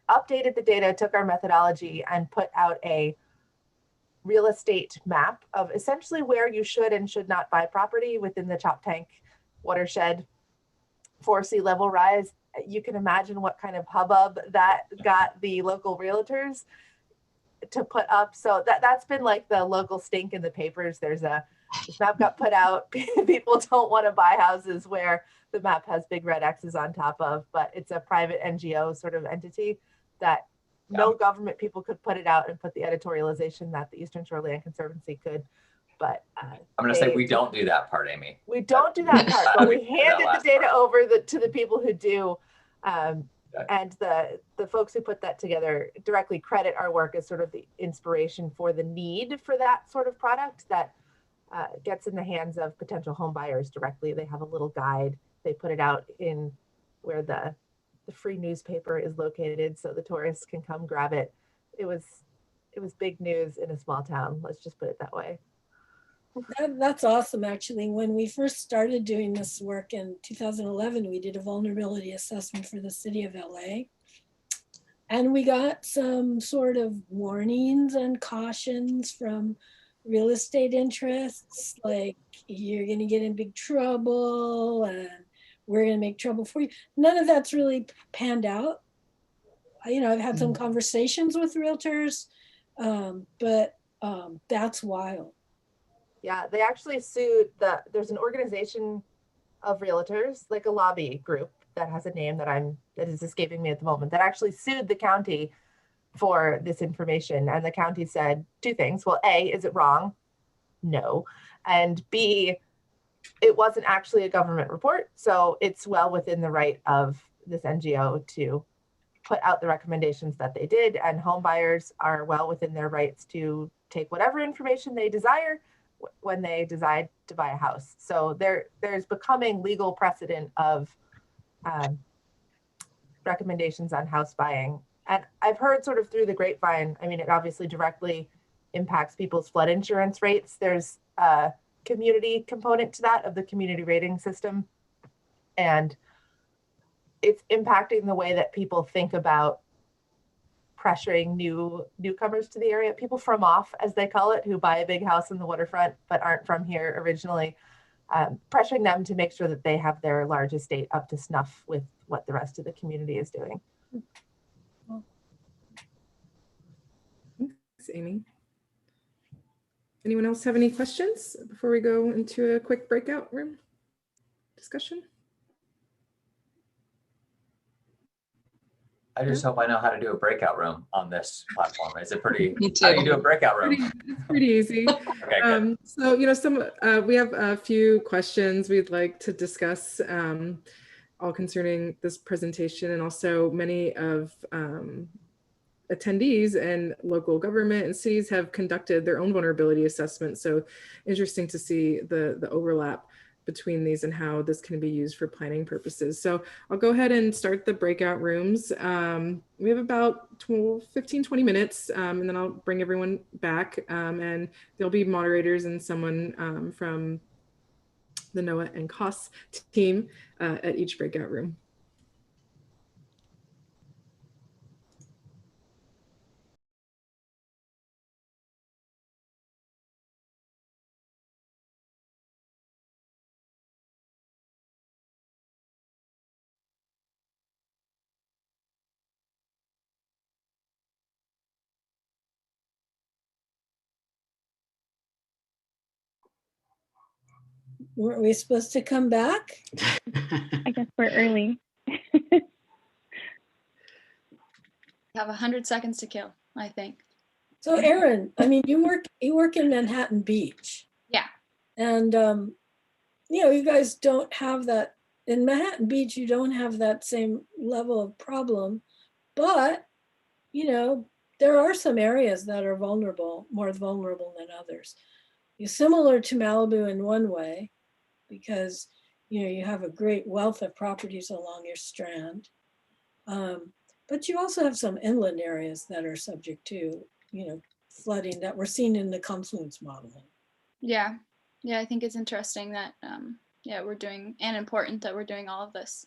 updated the data, took our methodology, and put out a real estate map of essentially where you should and should not buy property within the chop tank watershed for sea level rise. You can imagine what kind of hubbub that got the local realtors to put up. So that's been like the local stink in the papers. This map got put out. People don't want to buy houses where the map has big red X's on top of, but it's a private NGO sort of entity that no government people could put it out and put the editorialization that the Eastern Shore Land Conservancy could. But I'm going to say we don't do that part, Amy. We don't do that part, but we handed the data over to the people who do. And the folks who put that together directly credit our work as sort of the inspiration for the need for that sort of product that gets in the hands of potential home buyers directly. They have a little guide. They put it out in where the free newspaper is located, so the tourists can come grab it. It was big news in a small town. Let's just put it that way. That's awesome. Actually, when we first started doing this work in 2011, we did a vulnerability assessment for the city of LA. And we got some sort of warnings and cautions from real estate interests, like you're going to get in big trouble and we're going to make trouble for you. None of that's really panned out. I've had some conversations with realtors, but that's wild. Yeah, they actually sued there's an organization of realtors, like a lobby group that has a name that is escaping me at the moment, that actually sued the county for this information. And the county said two things. Well, A, is it wrong? No. And B, it wasn't actually a government report. So it's well within the right of this NGO to put out the recommendations that they did. And home buyers are well within their rights to take whatever information they desire when they decide to buy a house. So there's becoming legal precedent of recommendations on house buying. And I've heard sort of through the grapevine, I mean, it obviously directly impacts people's flood insurance rates. There's a community component to that, of the community rating system. And it's impacting the way that people think about pressuring newcomers to the area, people from off, as they call it, who buy a big house in the waterfront but aren't from here originally, pressuring them to make sure that they have their large estate up to snuff with what the rest of the community is doing. Thanks, Amy. Anyone else have any questions before we go into a quick breakout room discussion? I just hope I know how to do a breakout room on this platform. Is it pretty? Me How do you too. do a breakout room? It's pretty easy. Okay, good. So, you know, we have a few questions we'd like to discuss, all concerning this presentation, and also many of attendees and local government and cities have conducted their own vulnerability assessments. So interesting to see the overlap between these and how this can be used for planning purposes. So I'll go ahead and start the breakout rooms. We have about 15, 20 minutes, and then I'll bring everyone back, and there'll be moderators and someone from the NOAA and COS team at each breakout room. Weren't we supposed to come back? I guess we're early. Have 100 seconds to kill, I think. So Erin, I mean, you work in Manhattan Beach. Yeah. And you know, you guys don't have that in Manhattan Beach. You don't have that same level of problem, but you know, there are some areas that are vulnerable, more vulnerable than others. You're similar to Malibu in one way, because you know you have a great wealth of properties along your strand, but you also have some inland areas that are subject to, you know, flooding that we're seeing in the confluence modeling. Yeah. Yeah, I think it's interesting that, yeah, we're doing, and important that we're doing all of this,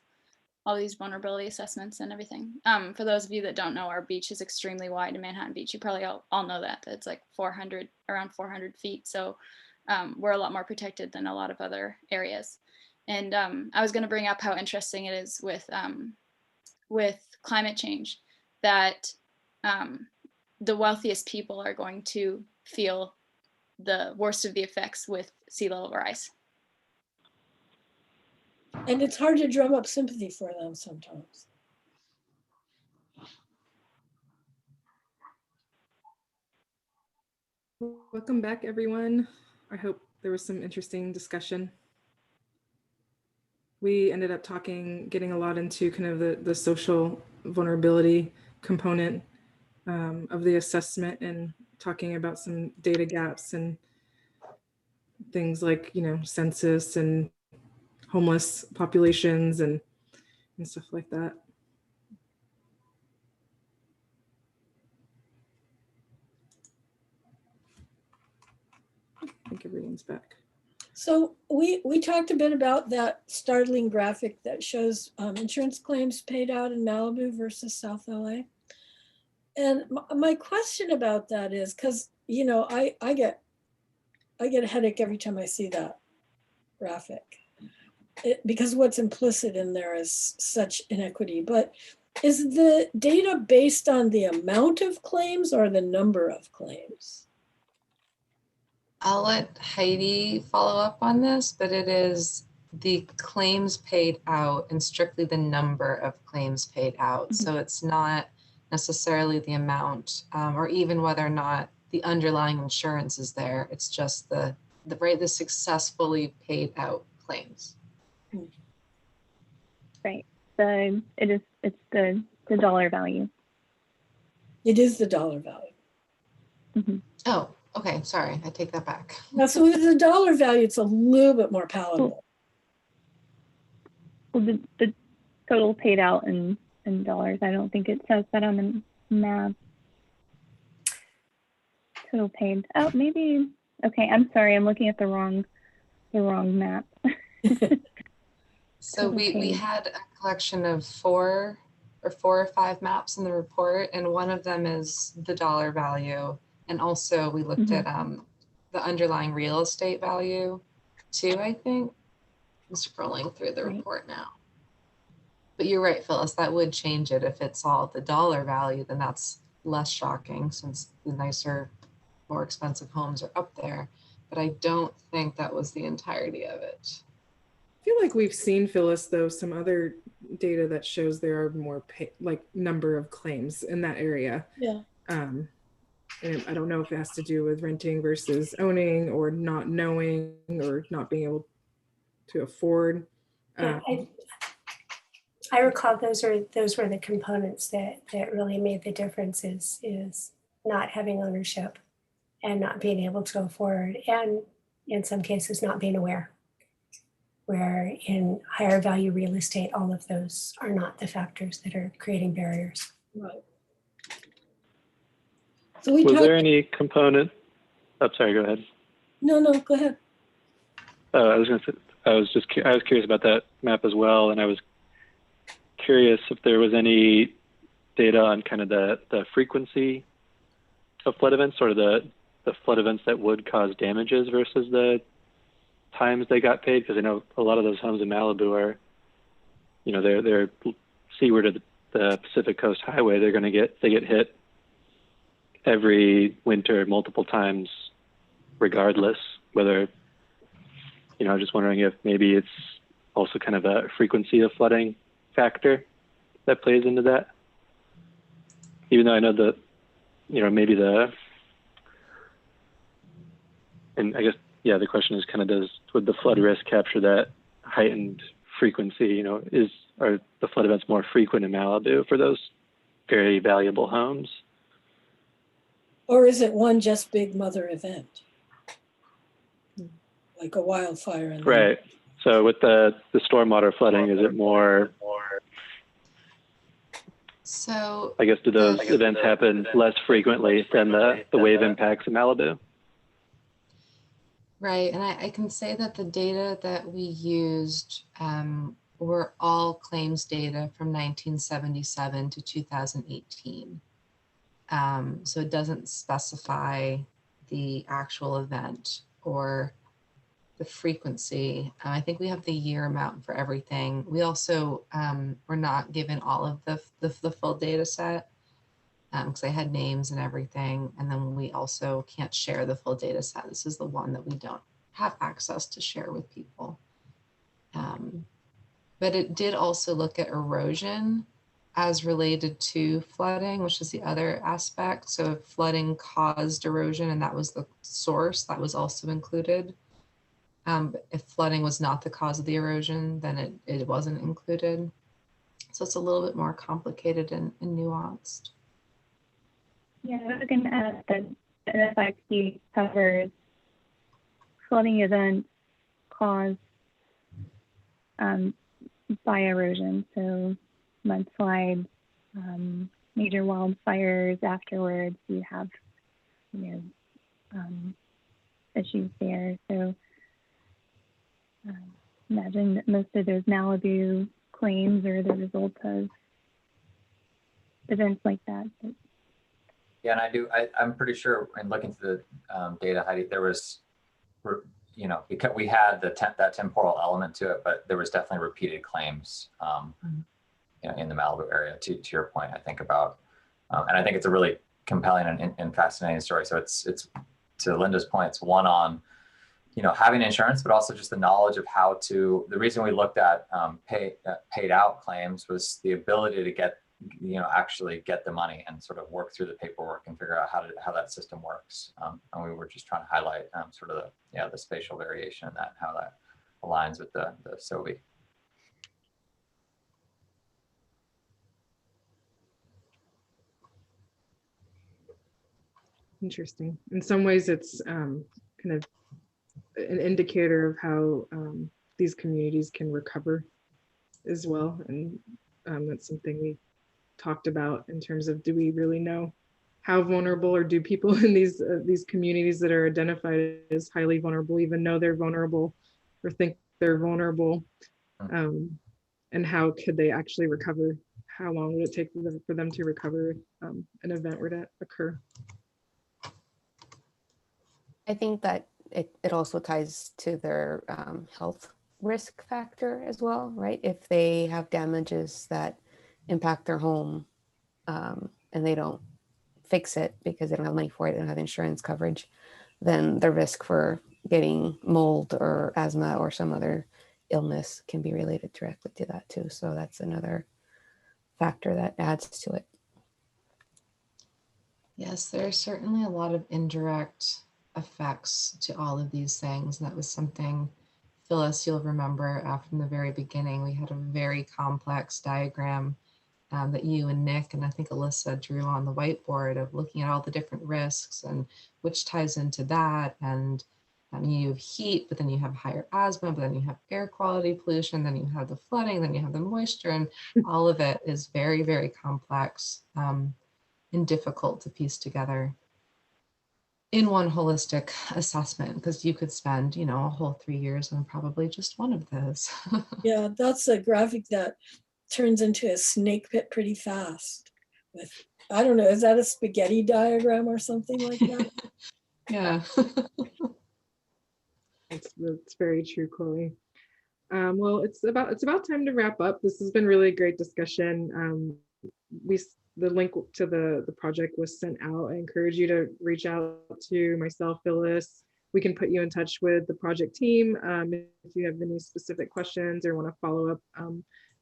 all these vulnerability assessments and everything. For those of you that don't know, our beach is extremely wide in Manhattan Beach. You probably all know that. It's like around 400 feet. So we're a lot more protected than a lot of other areas. And I was going to bring up how interesting it is with climate change, that the wealthiest people are going to feel the worst of the effects with sea level rise. And it's hard to drum up sympathy for them sometimes. Welcome back, everyone. I hope there was some interesting discussion. We ended up getting a lot into kind of the social vulnerability component of the assessment, and talking about some data gaps and things like, you know, census and homeless populations and stuff like that. I think everyone's back. So we talked a bit about that startling graphic that shows insurance claims paid out in Malibu versus South LA. And my question about that is, because you know, I get a headache every time I see that graphic, because what's implicit in there is such inequity. But is the data based on the amount of claims or the number of claims? I'll let Heidi follow up on this, but it is the claims paid out and strictly the number of claims paid out. Mhm. So it's not necessarily the amount, or even whether or not the underlying insurance is there. It's just the successfully paid out claims. Right. It's the dollar value. It is the dollar value. Mm-hmm. Oh, okay. Sorry, I take that back. Now, so with the dollar value, it's a little bit more palatable. Well, the total paid out in dollars. I don't think it says that on the map. Total paid. Oh, maybe. Okay, I'm sorry. I'm looking at the wrong map. So we Okay. had a collection of four or five maps in the report, and one of them is the dollar value. And also we looked at the underlying real estate value too, I think. I'm scrolling through the Right. report now. But you're right, Phyllis, that would change it. If it's all the dollar value, then that's less shocking since the nicer, more expensive homes are up there. But I don't think that was the entirety of it. I feel like we've seen, Phyllis, though, some other data that shows there are more like number of claims in that area. Yeah. And I don't know if it has to do with renting versus owning, or not knowing, or not being able to afford. Yeah, I recall those were the components that really made the difference is not having ownership and not being able to afford, and in some cases not being aware. Where in higher value real estate, all of those are not the factors that are creating barriers. Right. So we Was talked, there any component? Oh, sorry, go ahead. no, go ahead. I was going to say, I was curious about that map as well, and I was curious if there was any data on kind of the frequency of flood events, sort of the flood events that would cause damages versus the times they got paid, because I know a lot of those homes in Malibu are, you know, they're seaward of the Pacific Coast Highway. They get hit every winter multiple times, regardless. Whether, you know, I'm just wondering if maybe it's also kind of a frequency of flooding factor that plays into that. Even though I know that, you know, maybe and I guess, yeah, the question is kind of would the flood risk capture that heightened frequency? You know, are the flood events more frequent in Malibu for those very valuable homes? Or is it one just big mother event? Like a wildfire? And Right. So with the stormwater flooding, is it more, So I guess, do those events happen less frequently than the wave impacts in Malibu? right, and I can say that the data that we used were all claims data from 1977 to 2018. So it doesn't specify the actual event or the frequency. I think we have the year amount for everything. We also were not given all of the full data set because I had names and everything. And then we also can't share the full data set. This is the one that we don't have access to share with people. But it did also look at erosion as related to flooding, which is the other aspect. So if flooding caused erosion and that was the source, that was also included. But if flooding was not the cause of the erosion, then it wasn't included. So it's a little bit more complicated and nuanced. Yeah, I was going to add that NFIP covers flooding events caused by erosion. So mudslides, major wildfires afterwards, you have, you know, issues there. So imagine that most of those Malibu claims are the result of events like that. But Yeah, and I'm pretty sure in looking through the data, Heidi, there was, you know, because we had that temporal element to it, but there was definitely repeated claims, you know, in the Malibu area. To your point, I think about, and I think it's a really compelling and fascinating story. So it's to Linda's point, it's one on, you know, having insurance, but also just the knowledge of how to. The reason we looked at paid out claims was the ability to get, you know, actually get the money and sort of work through the paperwork and figure out how that system works. And we were just trying to highlight sort of the spatial variation in that, how that aligns with the SOBI. Interesting. In some ways, it's kind of an indicator of how these communities can recover as well. And that's something we talked about in terms of, do we really know how vulnerable, or do people in these communities that are identified as highly vulnerable even know they're vulnerable or think they're vulnerable? And how could they actually recover? How long would it take for them to recover if an event were to occur? I think that it also ties to their health risk factor as well, right? If they have damages that impact their home and they don't fix it because they don't have money for it, they don't have insurance coverage, then the risk for getting mold or asthma or some other illness can be related directly to that too. So that's another factor that adds to it. Yes, there's certainly a lot of indirect effects to all of these things. And that was something, Phyllis, you'll remember from the very beginning, we had a very complex diagram that you and Nick and I think Alyssa drew on the whiteboard of looking at all the different risks and which ties into that. And you have heat, but then you have higher asthma, but then you have air quality pollution, then you have the flooding, then you have the moisture, and all of it is very, very complex and difficult to piece together in one holistic assessment, because you could spend, you know, a whole 3 years on probably just one of those. Yeah, that's a graphic that turns into a snake pit pretty fast. With, I don't know, is that a spaghetti diagram or something like that? Yeah. That's very true, Chloe. Well, it's about time to wrap up. This has been really a great discussion. The link to the project was sent out. I encourage you to reach out to myself, Phyllis. We can put you in touch with the project team if you have any specific questions or want to follow up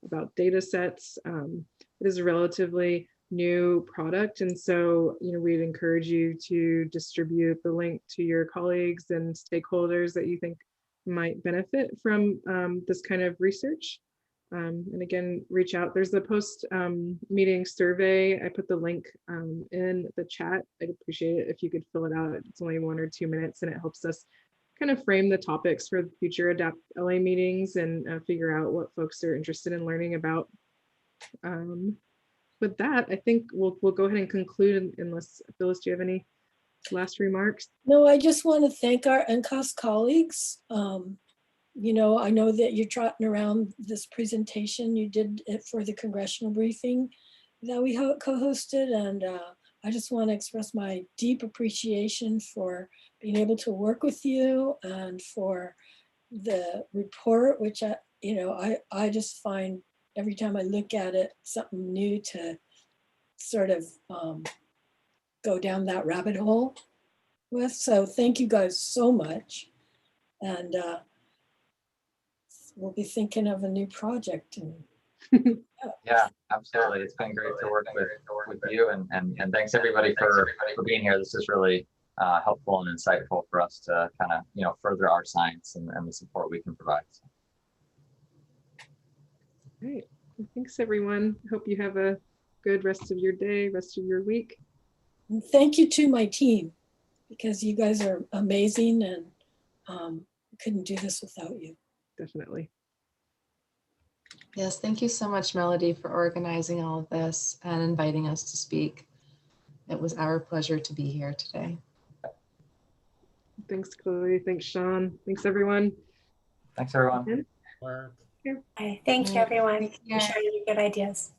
about data sets. It is a relatively new product, and so we'd encourage you to distribute the link to your colleagues and stakeholders that you think might benefit from this kind of research. And again, reach out. There's a post meeting survey. I put the link in the chat. I'd appreciate it if you could fill it out. It's only 1 or 2 minutes, and it helps us kind of frame the topics for future AdaptLA meetings and figure out what folks are interested in learning about. With that, I think we'll go ahead and conclude, unless, Phyllis, do you have any last remarks? No, I just want to thank our NCOS colleagues. You know, I know that you're trotting around this presentation. You did it for the congressional briefing that we co-hosted, and I just want to express my deep appreciation for being able to work with you and for the report, which I just find every time I look at it something new to sort of go down that rabbit hole with. So thank you guys so much, and we'll be thinking of a new project. And Yeah, absolutely. It's been great to work with you, and thanks everybody for being here. This is really helpful and insightful for us to kind of further our science and the support we can provide. So. Great. Well, thanks everyone. Hope you have a good rest of your day, rest of your week. And thank you to my team, because you guys are amazing, and couldn't do this without you. Definitely. Yes, thank you so much, Melody, for organizing all of this and inviting us to speak. It was our pleasure to be here today. Thanks, Chloe. Thanks, Sean. Thanks, everyone. Thanks, everyone. Thank you, everyone, for sharing your good ideas.